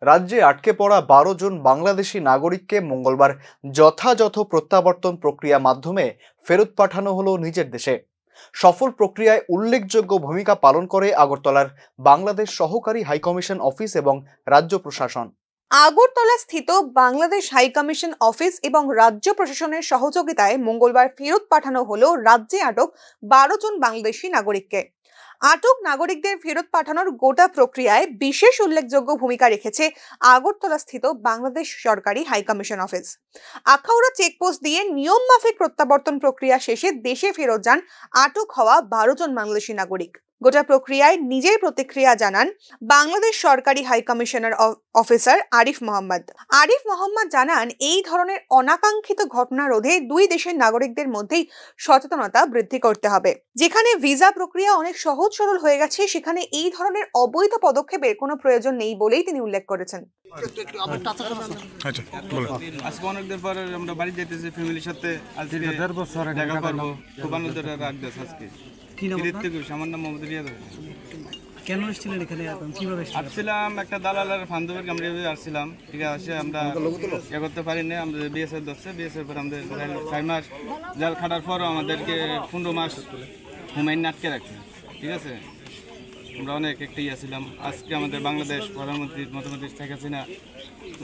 রাজ্যে আটকে পড়া ১২ জন বাংলাদেশি নাগরিককে মঙ্গলবার যথাযথ প্রত্যাবর্তন প্রক্রিয়া মাধ্যমে ফেরত পাঠানো হলো নিজের দেশে। সফল প্রক্রিয়ায় উল্লেখযোগ্য ভূমিকা পালন করে আগরতলার বাংলাদেশ সহকারী হাইকমিশন অফিস এবং রাজ্য প্রশাসন। আগরতলা স্থিত বাংলাদেশ হাইকমিশন অফিস এবং রাজ্য প্রশাসনের সহযোগিতায় মঙ্গলবার ফেরত পাঠানো হলো রাজ্যে আটক ১২ জন বাংলাদেশি নাগরিককে। আটক নাগরিকদের ফেরত পাঠানোর গোটা প্রক্রিয়ায় বিশেষ উল্লেখযোগ্য ভূমিকা রেখেছে আগরতলা স্থিত বাংলাদেশ সরকারি হাইকমিশন অফিস। আখাউড়া চেকপোস্ট দিয়ে নিয়ম মাফিক প্রত্যাবর্তন প্রক্রিয়া শেষে দেশে ফেরত যান আটক হওয়া ১২ জন বাংলাদেশি নাগরিক। গোটা প্রক্রিয়ায় নিজের প্রতিক্রিয়া জানান বাংলাদেশ সরকারি হাইকমিশনার অফিসার আরিফ মোহাম্মদ। আরিফ মোহাম্মদ জানান, এই ধরনের অনাকাঙ্ক্ষিত ঘটনা রোধে দুই দেশের নাগরিকদের মধ্যেই সচেতনতা বৃদ্ধি করতে হবে। যেখানে ভিসা প্রক্রিয়া অনেক সহজ সরল হয়ে গেছে, সেখানে এই ধরনের অবৈধ পদক্ষেপের কোনো প্রয়োজন নেই বলেই তিনি উল্লেখ করেছেন। আজকে অনেকদিন পর আমরা বাড়ি যেতেছি ফ্যামিলির সাথে, আজকে দেখা করবো, খুব আনন্দ রাখতেছে আজকে। আমার নাম মোহাম্মদ রিয়াদ। কেন এসেছিলেন এখানে? কিভাবে আসছিলাম একটা দালালের ফান্দবের কামড়ে আসছিলাম, ঠিক আছে। আমরা ইয়ে করতে পারিনি, আমরা বিএসএফ ধরছে, বিএসএফ পর আমাদের 4 মাস জাল খাটার পরও আমাদেরকে 15 মাস হুমায়ুন আটকে রাখছে, ঠিক আছে। আমরা অনেক একটা ছিলাম। আজকে আমাদের বাংলাদেশ প্রধানমন্ত্রী মতামত শেখ হাসিনা,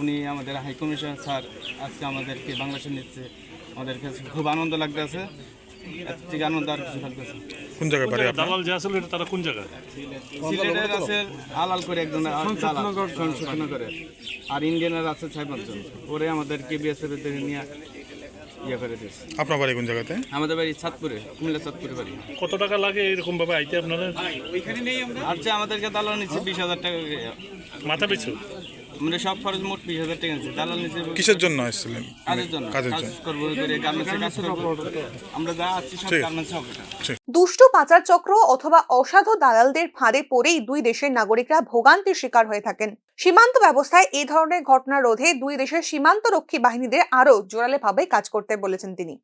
উনি আমাদের হাইকমিশনার স্যার আজকে আমাদেরকে বাংলাদেশে নিচ্ছে। আমাদের কাছে খুব আনন্দ লাগতেছে, থেকে আনন্দ আর কিছু লাগতেছে। কোন জায়গায় বাড়ি আপনার? দালাল যে আসলে তারা কোন জায়গায়? সিলেটের আছে আলাল করে একজন সংশোধন করে, আর ইন্ডিয়ানের আছে 6-5 জন। ওরে আমাদেরকে বিএসএফ এর থেকে নিয়ে ইয়ে করে দিয়েছে। আপনার বাড়ি কোন জায়গাতে? আমাদের বাড়ি চাঁদপুরে, কুমিল্লা চাঁদপুরে বাড়ি। কত টাকা লাগে এরকম ভাবে আইতে আপনারা? আচ্ছা, আমাদেরকে দালাল নিচ্ছে 20,000 টাকা মাথা পিছু। আমরা সব খরচ মোট 20,000 টাকা নিচ্ছি। দালাল নিচ্ছে কিসের জন্য আসছিলেন? কাজের জন্য, কাজের কাজ জন্য করবো, গার্মেন্টসে কাজ করবো। আমরা যা আছি সব গার্মেন্টসে হবে। দুষ্টু পাচার চক্র অথবা অসাধু দালালদের ফাঁদে পড়েই দুই দেশের নাগরিকরা ভোগান্তির শিকার হয়ে থাকেন। সীমান্ত ব্যবস্থায় এই ধরনের ঘটনা রোধে দুই দেশের সীমান্তরক্ষী বাহিনীদের আরও জোরালোভাবে কাজ করতে বলেছেন তিনি।